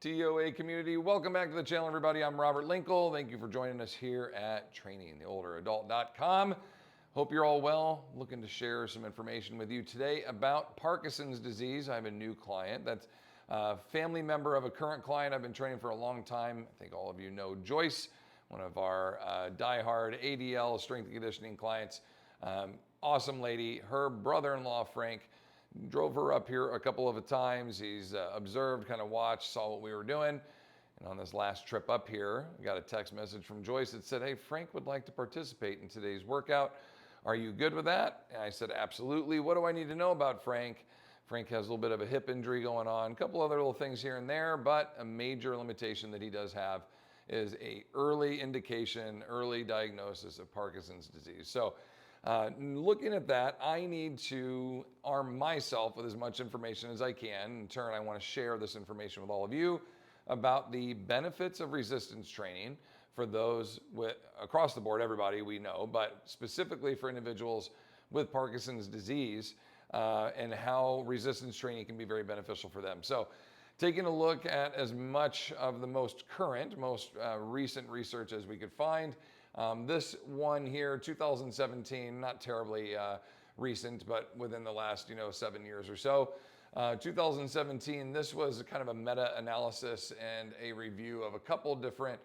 TOA community. Welcome back to the channel, everybody. I'm Robert Linkle. Thank you for joining us here at trainingtheolderadult.com. Hope you're all well. Looking to share some information with you today about Parkinson's disease. I have a new client that's a family member of a current client I've been training for a long time. I think all of you know Joyce, one of our diehard ADL strength and conditioning clients. Awesome lady. Her brother-in-law, Frank, drove her up here a couple of times. He's observed, kind of watched, saw what we were doing. And on this last trip up here, I got a text message from Joyce that said, hey, Frank would like to participate in today's workout. Are you good with that? And I said, absolutely. What do I need to know about Frank? Frank has a little bit of a hip injury going on, a couple other little things here and there, but a major limitation that he does have is a early indication, early diagnosis of Parkinson's disease. So looking at that, I need to arm myself with as much information as I can. In turn, I want to share this information with all of you about the benefits of resistance training for those with, across the board, everybody we know, but specifically for individuals with Parkinson's disease, and how resistance training can be very beneficial for them. So taking a look at as much of the most current, most recent research as we could find. This one here, 2017, not terribly recent, but within the last 7 years or so. 2017, this was a kind of a meta-analysis and a review of a couple different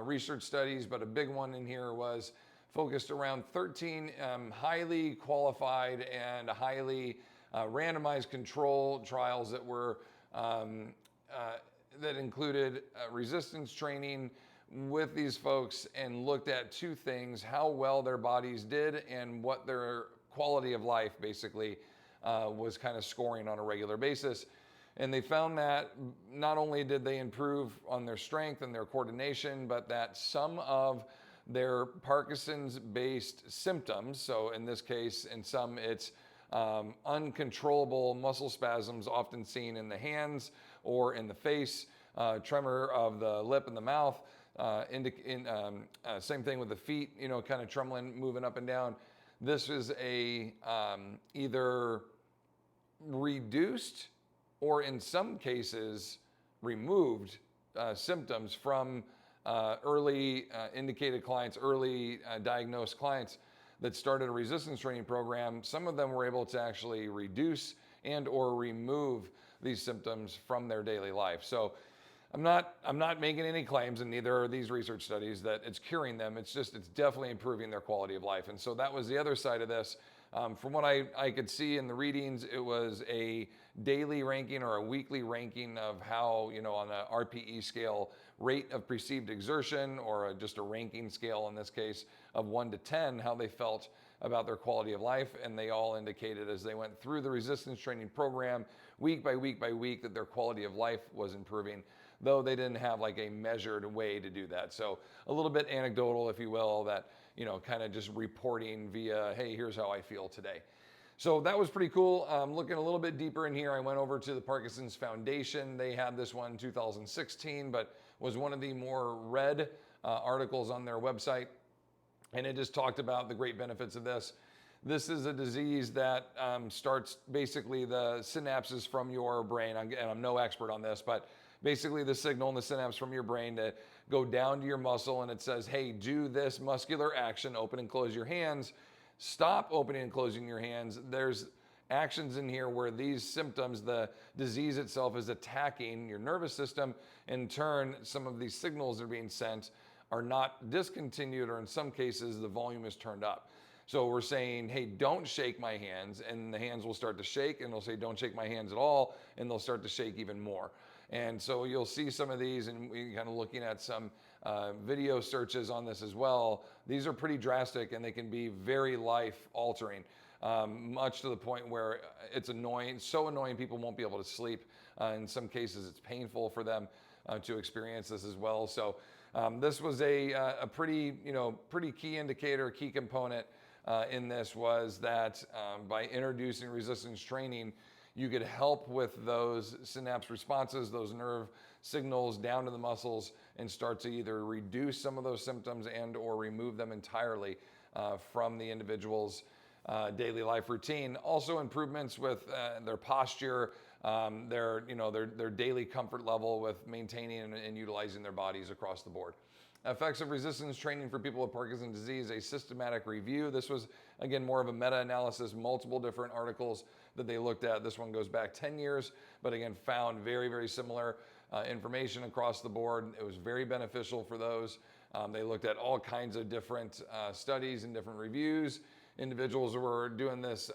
research studies, but a big one in here was focused around 13 highly qualified and highly randomized control trials that were that included resistance training with these folks, and looked at two things: how well their bodies did and what their quality of life basically was kind of scoring on a regular basis. And they found that not only did they improve on their strength and their coordination, but that some of their Parkinson's-based symptoms, so in this case, in some it's uncontrollable muscle spasms often seen in the hands or in the face, tremor of the lip and the mouth, same thing with the feet, kind of trembling, moving up and down. This is a either reduced or in some cases removed symptoms from early indicated clients, early diagnosed clients that started a resistance training program. Some of them were able to actually reduce and or remove these symptoms from their daily life. So I'm not making any claims, and neither are these research studies, that it's curing them. It's definitely improving their quality of life. And so that was the other side of this. From what I could see in the readings, it was a daily ranking or a weekly ranking of how, on a RPE scale, rate of perceived exertion, or just a ranking scale in this case of 1 to 10, how they felt about their quality of life. And they all indicated as they went through the resistance training program week by week by week that their quality of life was improving, though they didn't have like a measured way to do that. So a little bit anecdotal, if you will, that, kind of just reporting via, hey, here's how I feel today. So that was pretty cool. Looking a little bit deeper in here, I went over to the Parkinson's Foundation. They had this one in 2016, but was one of the more read articles on their website. And it just talked about the great benefits of this. This is a disease that starts basically the synapses from your brain. And I'm no expert on this, but basically the signal in the synapse from your brain to go down to your muscle, and it says, hey, do this muscular action, open and close your hands. Stop opening and closing your hands. There's actions in here where these symptoms, the disease itself is attacking your nervous system. In turn, some of these signals that are being sent are not discontinued, or in some cases, the volume is turned up. So we're saying, hey, don't shake my hands, and the hands will start to shake, and they'll say, don't shake my hands at all, and they'll start to shake even more. And so you'll see some of these, and we're kind of looking at some video searches on this as well. These are pretty drastic, and they can be very life altering, much to the point where it's annoying, so annoying people won't be able to sleep. In some cases, it's painful for them to experience this as well. So this was a pretty key indicator, key component in this was that by introducing resistance training, you could help with those synapse responses, those nerve signals down to the muscles, and start to either reduce some of those symptoms and or remove them entirely from the individual's daily life routine. Also improvements with their posture, their daily comfort level with maintaining and utilizing their bodies across the board. Effects of resistance training for people with Parkinson's disease, a systematic review. This was, again, more of a meta-analysis, multiple different articles that they looked at. This one goes back 10 years, but again, found very, very similar information across the board. It was very beneficial for those. They looked at all kinds of different studies and different reviews. Individuals were doing this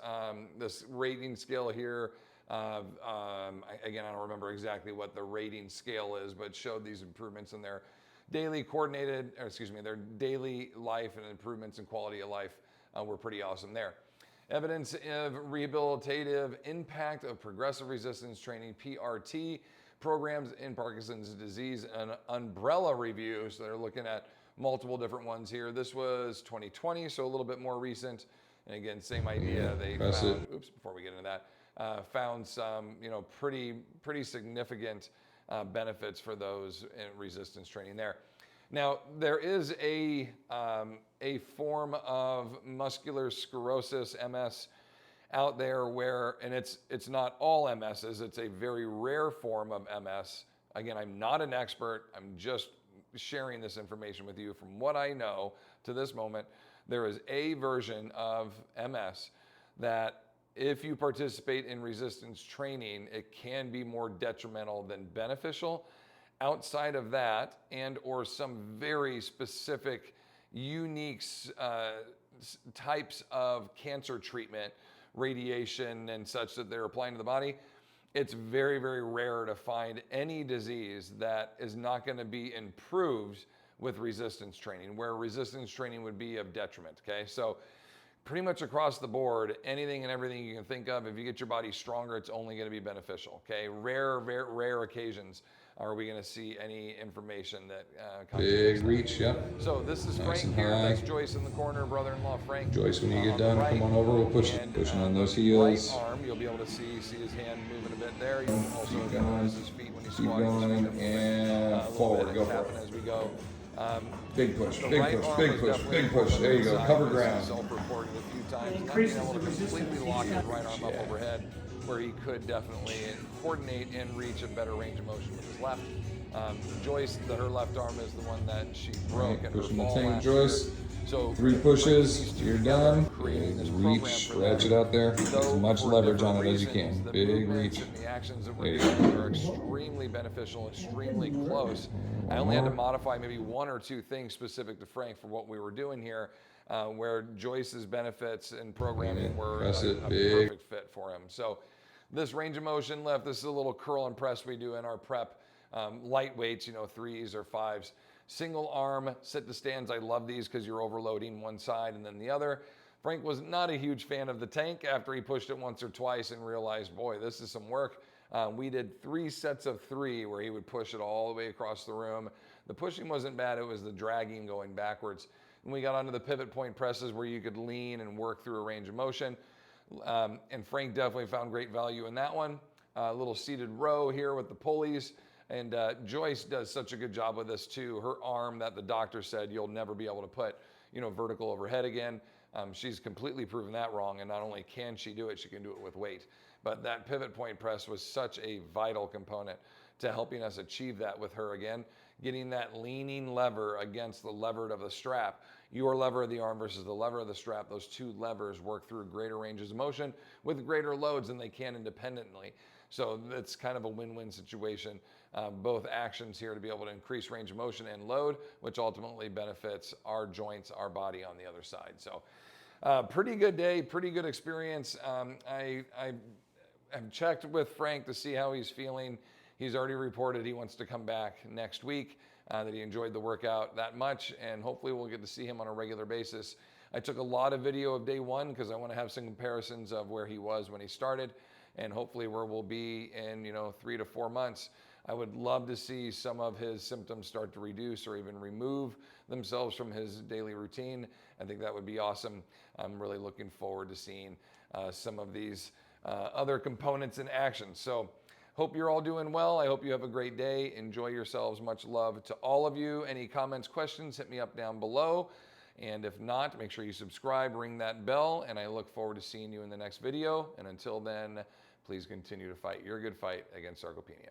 rating scale here. Again, I don't remember exactly what the rating scale is, but it showed these improvements in their daily their daily life, and improvements in quality of life were pretty awesome there. Evidence of rehabilitative impact of progressive resistance training, PRT, programs in Parkinson's disease, an umbrella review. So they're looking at multiple different ones here. This was 2020, so a little bit more recent. And again, same idea. They found, before we get into that, found some, pretty significant benefits for those in resistance training there. Now, there is a form of muscular sclerosis, MS, out there where, and it's not all MSs, it's a very rare form of MS. Again, I'm not an expert. I'm just sharing this information with you from what I know to this moment. There is a version of MS that if you participate in resistance training, it can be more detrimental than beneficial. Outside of that, and or some very specific, unique types of cancer treatment, radiation and such that they're applying to the body, it's very, very rare to find any disease that is not going to be improved with resistance training, where resistance training would be of detriment, okay? So pretty much across the board, anything and everything you can think of, if you get your body stronger, it's only going to be beneficial, okay? Rare occasions are we going to see any information that big reach, yep. So this is Nice Frank here. That's Joyce in the corner, brother-in-law Frank. Joyce, when you get done, come on over. We'll pushing on those heels. Right arm, you'll be able to see his hand moving a bit there. You can also keep going, notice his feet when he's keep squatting. going, and forward. Go for it. As we go. Big push, big push, big push, big push. There you go. Cover ground. Self-reported a few times, not being able to completely lock his right arm up overhead, where he could definitely coordinate and reach a better range of motion with his left. Joyce, her left arm is the one that she broke. Right, pushing the tank, Joyce. So 3 pushes, you're done. Reach, ratchet out there. As much leverage on it as you can. Big reach. The actions that we're doing are extremely beneficial, extremely close. I only had to modify maybe 1 or 2 things specific to Frank for what we were doing here, where Joyce's benefits and programming were a perfect fit for him. So this range of motion lift, this is a little curl and press we do in our prep. Light weights, 3s or 5s. Single arm sit to stands. I love these because you're overloading one side and then the other. Frank was not a huge fan of the tank after he pushed it once or twice and realized, boy, this is some work. We did 3 sets of 3 where he would push it all the way across the room. The pushing wasn't bad. It was the dragging going backwards. And we got onto the pivot point presses where you could lean and work through a range of motion. And Frank definitely found great value in that one. A little seated row here with the pulleys. And Joyce does such a good job with this too. Her arm that the doctor said you'll never be able to put, vertical overhead again. She's completely proven that wrong. And not only can she do it, she can do it with weight. But that pivot point press was such a vital component to helping us achieve that with her again. Getting that leaning lever against the lever of the strap. Your lever of the arm versus the lever of the strap. Those 2 levers work through greater ranges of motion with greater loads than they can independently. So it's kind of a win-win situation. Both actions here to be able to increase range of motion and load, which ultimately benefits our joints, our body on the other side. So pretty good day, pretty good experience. I have checked with Frank to see how he's feeling. He's already reported he wants to come back next week, that he enjoyed the workout that much, and hopefully we'll get to see him on a regular basis. I took a lot of video of day 1 because I want to have some comparisons of where he was when he started, and hopefully where we'll be in 3 to 4 months. I would love to see some of his symptoms start to reduce or even remove themselves from his daily routine. I think that would be awesome. I'm really looking forward to seeing some of these other components in action. So hope you're all doing well. I hope you have a great day. Enjoy yourselves. Much love to all of you. Any comments, questions, hit me up down below. And if not, make sure you subscribe, ring that bell, and I look forward to seeing you in the next video. And until then, please continue to fight your good fight against sarcopenia.